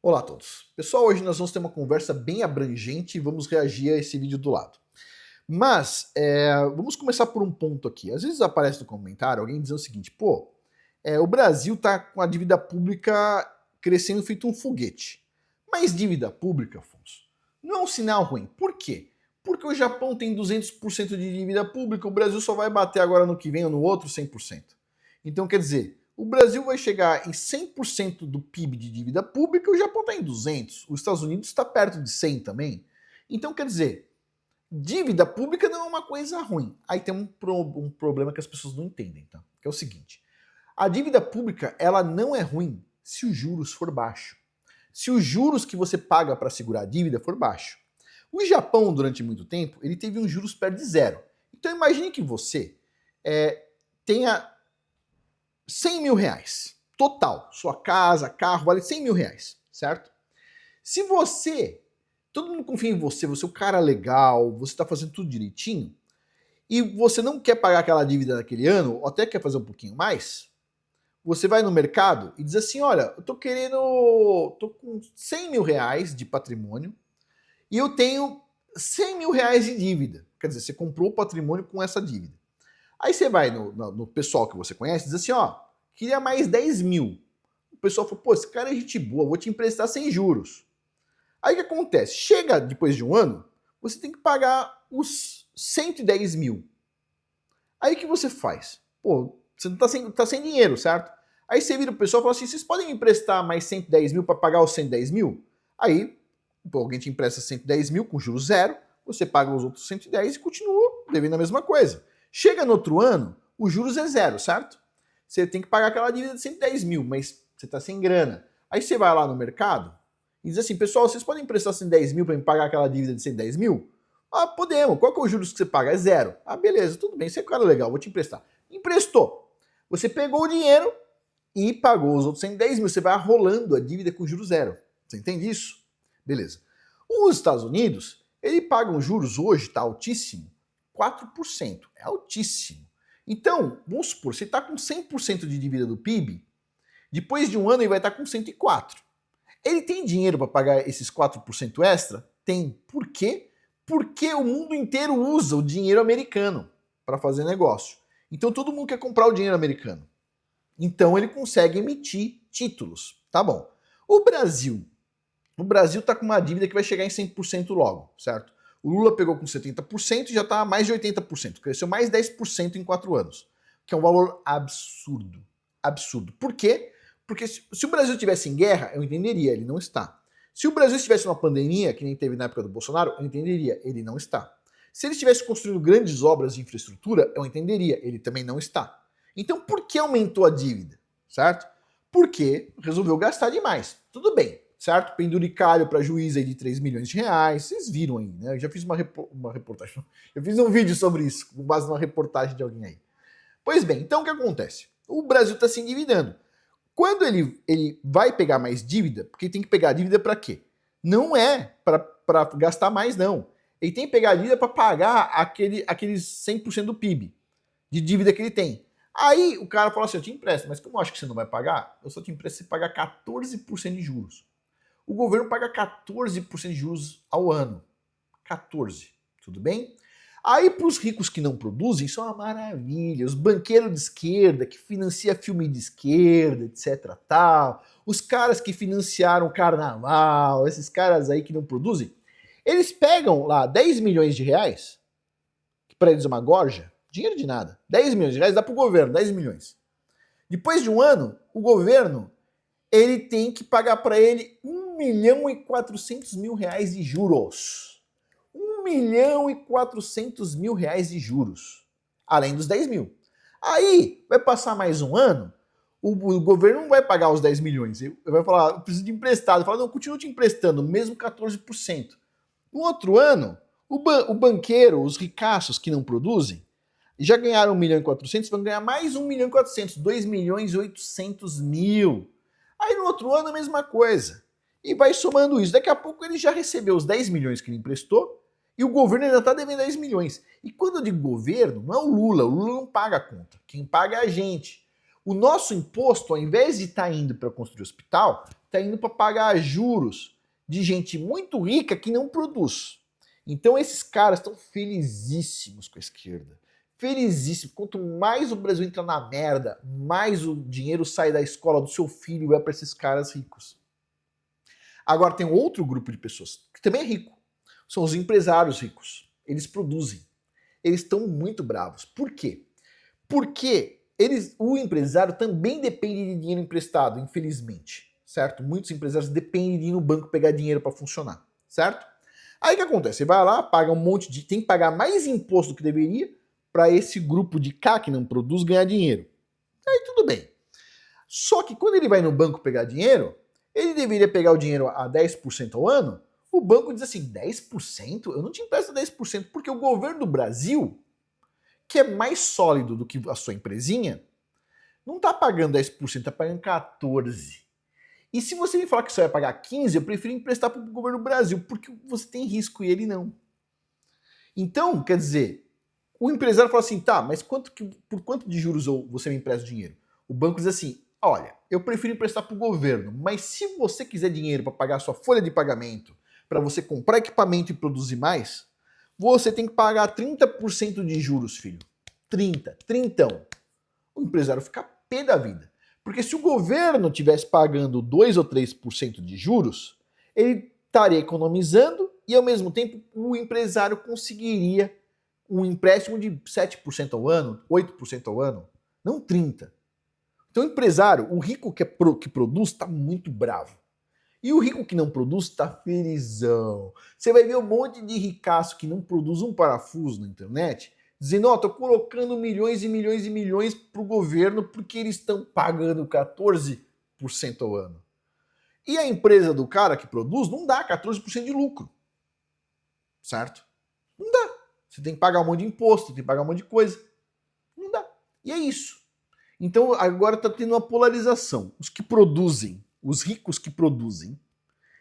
Olá a todos. Pessoal, hoje nós vamos ter uma conversa bem abrangente e vamos reagir a esse vídeo do lado. Mas, vamos começar por um ponto aqui. Às vezes aparece no comentário alguém dizendo o seguinte, o Brasil tá com a dívida pública crescendo feito um foguete. Mas dívida pública, Afonso, não é um sinal ruim. Por quê? Porque o Japão tem 200% de dívida pública, o Brasil só vai bater agora no que vem ou no outro 100%. Então, quer dizer, o Brasil vai chegar em 100% do PIB de dívida pública, o Japão está em 200, os Estados Unidos está perto de 100 também. Então, quer dizer, dívida pública não é uma coisa ruim. Aí tem um problema que as pessoas não entendem, tá? Que é o seguinte, a dívida pública ela não é ruim se os juros for baixo. Se os juros que você paga para segurar a dívida for baixo. O Japão, durante muito tempo, ele teve uns juros perto de zero. Então imagine que você tenha 100 mil reais, total, sua casa, carro, vale 100 mil reais, certo? Se você, todo mundo confia em você, você é um cara legal, você está fazendo tudo direitinho, e você não quer pagar aquela dívida naquele ano, ou até quer fazer um pouquinho mais, você vai no mercado e diz assim, olha, eu tô com 100 mil reais de patrimônio, e eu tenho 100 mil reais de dívida. Quer dizer, você comprou o patrimônio com essa dívida. Aí você vai no pessoal que você conhece e diz assim, ó, queria mais 10 mil. O pessoal fala, pô, esse cara é gente boa, vou te emprestar sem juros. Aí o que acontece? Chega depois de um ano, você tem que pagar os 110 mil. Aí o que você faz? Pô, você não tá sem dinheiro, certo? Aí você vira o pessoal e fala assim, vocês podem me emprestar mais 110 mil para pagar os 110 mil? Aí, alguém te empresta 110 mil com juros zero, você paga os outros 110 e continua devendo a mesma coisa. Chega no outro ano, os juros é zero, certo? Você tem que pagar aquela dívida de 110 mil, mas você está sem grana. Aí você vai lá no mercado e diz assim, pessoal, vocês podem emprestar 110 mil para me pagar aquela dívida de 110 mil? Ah, podemos. Qual que é o juros que você paga? É zero. Ah, beleza, tudo bem, você é um cara legal, vou te emprestar. Emprestou. Você pegou o dinheiro e pagou os outros 110 mil. Você vai rolando a dívida com juros zero. Você entende isso? Beleza. Os Estados Unidos, ele paga um juros hoje, tá altíssimo, 4%. É altíssimo. Então, vamos supor, você está com 100% de dívida do PIB, depois de um ano ele vai estar com 104%. Ele tem dinheiro para pagar esses 4% extra? Tem. Por quê? Porque o mundo inteiro usa o dinheiro americano para fazer negócio. Então todo mundo quer comprar o dinheiro americano. Então ele consegue emitir títulos. Tá bom. O Brasil está com uma dívida que vai chegar em 100% logo, certo? O Lula pegou com 70% e já está a mais de 80%. Cresceu mais 10% em 4 anos. Que é um valor absurdo. Absurdo. Por quê? Porque se o Brasil estivesse em guerra, eu entenderia, ele não está. Se o Brasil estivesse numa pandemia, que nem teve na época do Bolsonaro, eu entenderia, ele não está. Se ele estivesse construindo grandes obras de infraestrutura, eu entenderia, ele também não está. Então por que aumentou a dívida? Certo? Porque resolveu gastar demais. Tudo bem, certo? Penduricalho para juiz aí de 3 milhões de reais, vocês viram aí, né? Eu já fiz uma reportagem, eu fiz um vídeo sobre isso, com base numa reportagem de alguém aí. Pois bem, então o que acontece? O Brasil está se endividando. Quando ele vai pegar mais dívida, porque tem que pegar dívida para quê? Não é para gastar mais, não. Ele tem que pegar a dívida para pagar aqueles 100% do PIB de dívida que ele tem. Aí o cara fala assim, eu te empresto, mas como eu acho que você não vai pagar, eu só te empresto se pagar 14% de juros. O governo paga 14% de juros ao ano. 14%, tudo bem? Aí para os ricos que não produzem, isso é uma maravilha. Os banqueiros de esquerda que financiam filme de esquerda, etc. tal. Os caras que financiaram o carnaval, esses caras aí que não produzem, eles pegam lá 10 milhões de reais, que para eles é uma gorja, dinheiro de nada. 10 milhões de reais dá para o governo, 10 milhões. Depois de um ano, o governo ele tem que pagar para ele 1.400.000 reais de juros. 1.400.000 reais de juros, além dos 10 mil. Aí, vai passar mais um ano, o governo não vai pagar os 10 milhões, ele vai falar, eu preciso de emprestado, ele fala, não, continuo te emprestando, mesmo 14%. No outro ano, o banqueiro, os ricaços que não produzem, já ganharam 1.400.000, vão ganhar mais 1.400.000, 2.800.000. Aí no outro ano a mesma coisa. E vai somando isso. Daqui a pouco ele já recebeu os 10 milhões que ele emprestou e o governo ainda está devendo 10 milhões. E quando eu digo governo, não é o Lula não paga a conta. Quem paga é a gente. O nosso imposto, ao invés de estar indo para construir hospital, está indo para pagar juros de gente muito rica que não produz. Então esses caras estão felizíssimos com a esquerda. Felizíssimos. Quanto mais o Brasil entra na merda, mais o dinheiro sai da escola do seu filho e vai para esses caras ricos. Agora tem outro grupo de pessoas que também é rico. São os empresários ricos. Eles produzem. Eles estão muito bravos. Por quê? Porque o empresário também depende de dinheiro emprestado, infelizmente. Certo? Muitos empresários dependem de ir no banco pegar dinheiro para funcionar. Certo? Aí o que acontece? Você vai lá, paga um monte de... tem que pagar mais imposto do que deveria para esse grupo de cá que não produz ganhar dinheiro. Aí tudo bem. Só que quando ele vai no banco pegar dinheiro, ele deveria pegar o dinheiro a 10% ao ano. O banco diz assim, 10%? Eu não te empresto 10%, porque o governo do Brasil, que é mais sólido do que a sua empresinha, não está pagando 10%, está pagando 14%. E se você me falar que você vai pagar 15%, eu prefiro emprestar para o governo do Brasil, porque você tem risco e ele não. Então, quer dizer, o empresário fala assim, tá, mas por quanto de juros você me empresta o dinheiro? O banco diz assim, olha, eu prefiro emprestar para o governo, mas se você quiser dinheiro para pagar a sua folha de pagamento, para você comprar equipamento e produzir mais, você tem que pagar 30% de juros, filho. 30. O empresário fica pé da vida. Porque se o governo estivesse pagando 2 ou 3% de juros, ele estaria economizando e, ao mesmo tempo, o empresário conseguiria um empréstimo de 7% ao ano, 8% ao ano, não 30%. Então o empresário, o rico que produz, está muito bravo. E o rico que não produz está felizão. Você vai ver um monte de ricaço que não produz um parafuso na internet, dizendo, ó, tô colocando milhões e milhões e milhões pro governo porque eles estão pagando 14% ao ano. E a empresa do cara que produz não dá 14% de lucro. Certo? Não dá. Você tem que pagar um monte de imposto, tem que pagar um monte de coisa. Não dá. E é isso. Então agora está tendo uma polarização. Os que produzem, os ricos que produzem,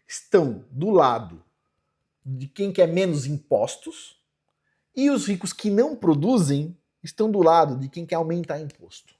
estão do lado de quem quer menos impostos, e os ricos que não produzem estão do lado de quem quer aumentar imposto.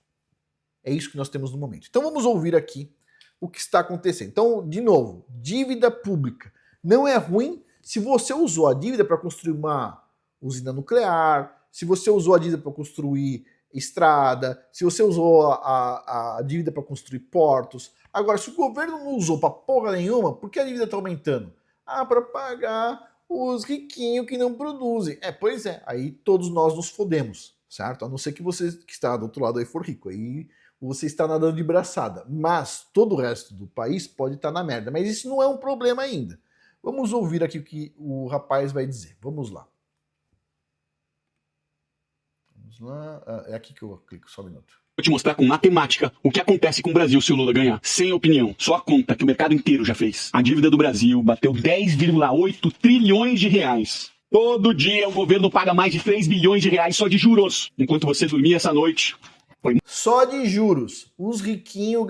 É isso que nós temos no momento. Então vamos ouvir aqui o que está acontecendo. Então, de novo, dívida pública. Não é ruim se você usou a dívida para construir uma usina nuclear, se você usou a dívida para construir estrada, se você usou a dívida para construir portos. Agora, se o governo não usou para porra nenhuma, por que a dívida está aumentando? Ah, para pagar os riquinhos que não produzem. Pois é, aí todos nós nos fodemos, certo? A não ser que você que está do outro lado aí for rico, aí você está nadando de braçada. Mas todo o resto do país pode estar na merda. Mas isso não é um problema ainda. Vamos ouvir aqui o que o rapaz vai dizer. Vamos lá. Vamos lá. É aqui que eu clico, só um minuto. Vou te mostrar com matemática o que acontece com o Brasil se o Lula ganhar. Sem opinião, só a conta que o mercado inteiro já fez. A dívida do Brasil bateu 10,8 trilhões de reais. Todo dia o governo paga mais de 3 bilhões de reais só de juros. Enquanto você dormia essa noite... Só de juros. Os riquinhos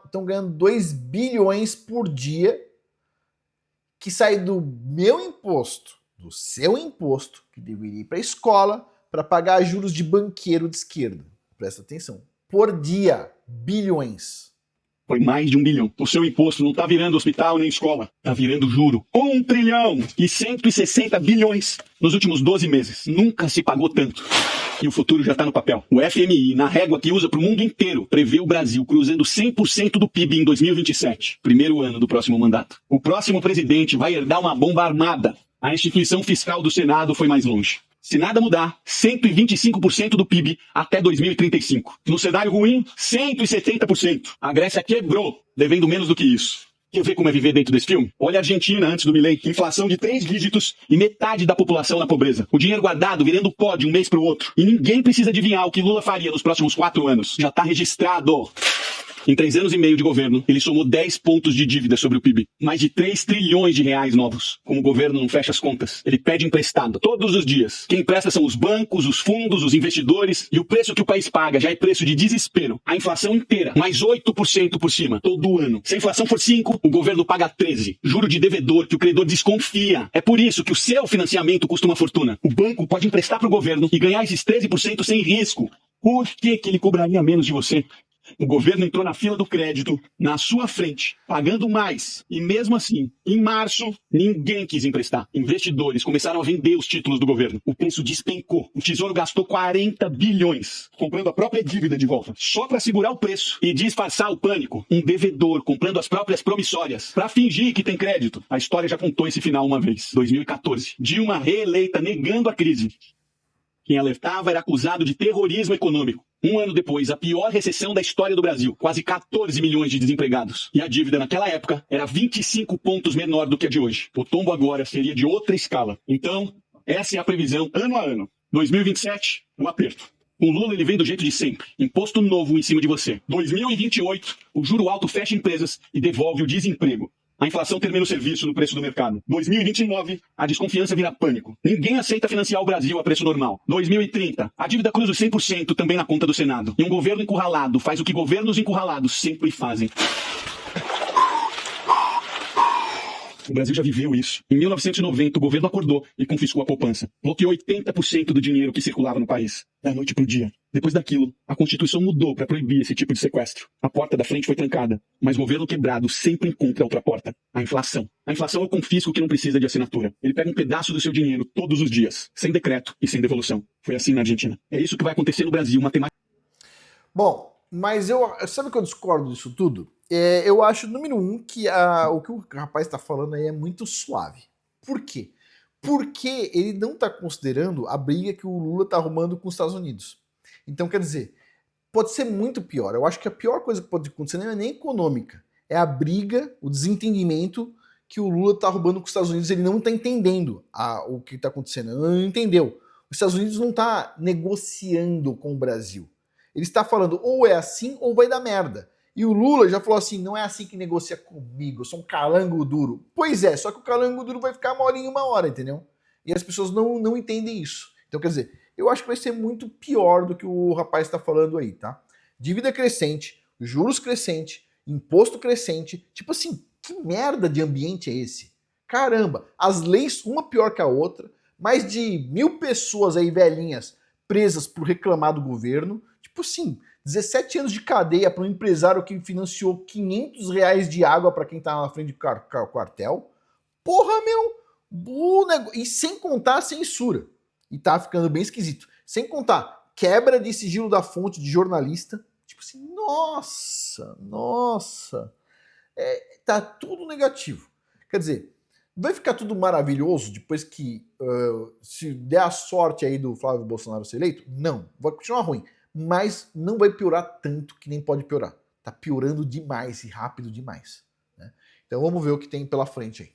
estão ganhando 2 bilhões por dia que sai do meu imposto, do seu imposto, que deveria ir para a escola, para pagar juros de banqueiro de esquerda. Presta atenção. Por dia, bilhões. Foi mais de 1 bilhão. O seu imposto não tá virando hospital nem escola. Tá virando juro. 1 trilhão e 160 bilhões nos últimos 12 meses. Nunca se pagou tanto. E o futuro já tá no papel. O FMI, na régua que usa pro mundo inteiro, prevê o Brasil cruzando 100% do PIB em 2027. Primeiro ano do próximo mandato. O próximo presidente vai herdar uma bomba armada. A instituição fiscal do Senado foi mais longe. Se nada mudar, 125% do PIB até 2035. No cenário ruim, 170%. A Grécia quebrou, devendo menos do que isso. Quer ver como é viver dentro desse filme? Olha a Argentina antes do Milei. Inflação de 3 dígitos e metade da população na pobreza. O dinheiro guardado virando pó de um mês pro outro. E ninguém precisa adivinhar o que Lula faria nos próximos 4 anos. Já tá registrado. Em 3 anos e meio de governo, ele somou 10 pontos de dívida sobre o PIB. Mais de 3 trilhões de reais novos. Como o governo não fecha as contas, ele pede emprestado todos os dias. Quem empresta são os bancos, os fundos, os investidores. E o preço que o país paga já é preço de desespero. A inflação inteira, mais 8% por cima, todo ano. Se a inflação for 5%, o governo paga 13%. Juro de devedor que o credor desconfia. É por isso que o seu financiamento custa uma fortuna. O banco pode emprestar para o governo e ganhar esses 13% sem risco. Por que ele cobraria menos de você? O governo entrou na fila do crédito, na sua frente, pagando mais. E mesmo assim, em março, ninguém quis emprestar. Investidores começaram a vender os títulos do governo. O preço despencou. O Tesouro gastou 40 bilhões, comprando a própria dívida de volta, só para segurar o preço e disfarçar o pânico. Um devedor comprando as próprias promissórias, para fingir que tem crédito. A história já contou esse final uma vez. 2014. Dilma reeleita negando a crise. Quem alertava era acusado de terrorismo econômico. Um ano depois, a pior recessão da história do Brasil. Quase 14 milhões de desempregados. E a dívida naquela época era 25 pontos menor do que a de hoje. O tombo agora seria de outra escala. Então, essa é a previsão ano a ano. 2027, o aperto. Com Lula ele vem do jeito de sempre. Imposto novo em cima de você. 2028, o juro alto fecha empresas e devolve o desemprego. A inflação termina o serviço no preço do mercado. 2029, a desconfiança vira pânico. Ninguém aceita financiar o Brasil a preço normal. 2030, a dívida cruza os 100% também na conta do Senado. E um governo encurralado faz o que governos encurralados sempre fazem. O Brasil já viveu isso. Em 1990, o governo acordou e confiscou a poupança. Bloqueou 80% do dinheiro que circulava no país. Da noite pro dia. Depois daquilo, a Constituição mudou para proibir esse tipo de sequestro. A porta da frente foi trancada. Mas governo quebrado sempre encontra outra porta. A inflação. A inflação é o confisco que não precisa de assinatura. Ele pega um pedaço do seu dinheiro todos os dias. Sem decreto e sem devolução. Foi assim na Argentina. É isso que vai acontecer no Brasil. Matemática. Bom, mas sabe que eu discordo disso tudo? Eu acho, número um, que o que o rapaz está falando aí é muito suave. Por quê? Porque ele não está considerando a briga que o Lula está arrumando com os Estados Unidos. Então, quer dizer, pode ser muito pior. Eu acho que a pior coisa que pode acontecer não é nem econômica. É a briga, o desentendimento que o Lula está arrumando com os Estados Unidos. Ele não está entendendo o que está acontecendo. Ele não entendeu. Os Estados Unidos não está negociando com o Brasil. Ele está falando ou é assim ou vai dar merda. E o Lula já falou assim, não é assim que negocia comigo, eu sou um calango duro. Pois é, só que o calango duro vai ficar molinho uma hora, entendeu? E as pessoas não entendem isso. Então, quer dizer, eu acho que vai ser muito pior do que o rapaz está falando aí, tá? Dívida crescente, juros crescente, imposto crescente. Tipo assim, que merda de ambiente é esse? Caramba, as leis, uma pior que a outra, mais de 1.000 pessoas aí, velhinhas, presas por reclamar do governo. Tipo assim, 17 anos de cadeia para um empresário que financiou R$ 500 de água para quem tá na frente do quartel. Porra, meu! E sem contar a censura. E tá ficando bem esquisito. Sem contar quebra de sigilo da fonte de jornalista. Tipo assim, nossa. Tá tudo negativo. Quer dizer, vai ficar tudo maravilhoso depois que se der a sorte aí do Flávio Bolsonaro ser eleito? Não, vai continuar ruim. Mas não vai piorar tanto que nem pode piorar. Tá piorando demais e rápido demais. Né? Então vamos ver o que tem pela frente aí.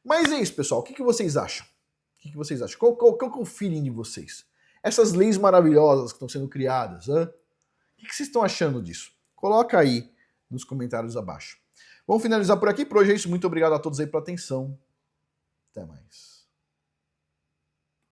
Mas é isso, pessoal. O que vocês acham? O que vocês acham? Qual é o feeling de vocês? Essas leis maravilhosas que estão sendo criadas, o que vocês estão achando disso? Coloca aí nos comentários abaixo. Vamos finalizar por aqui. Por hoje é isso. Muito obrigado a todos aí pela atenção. Até mais.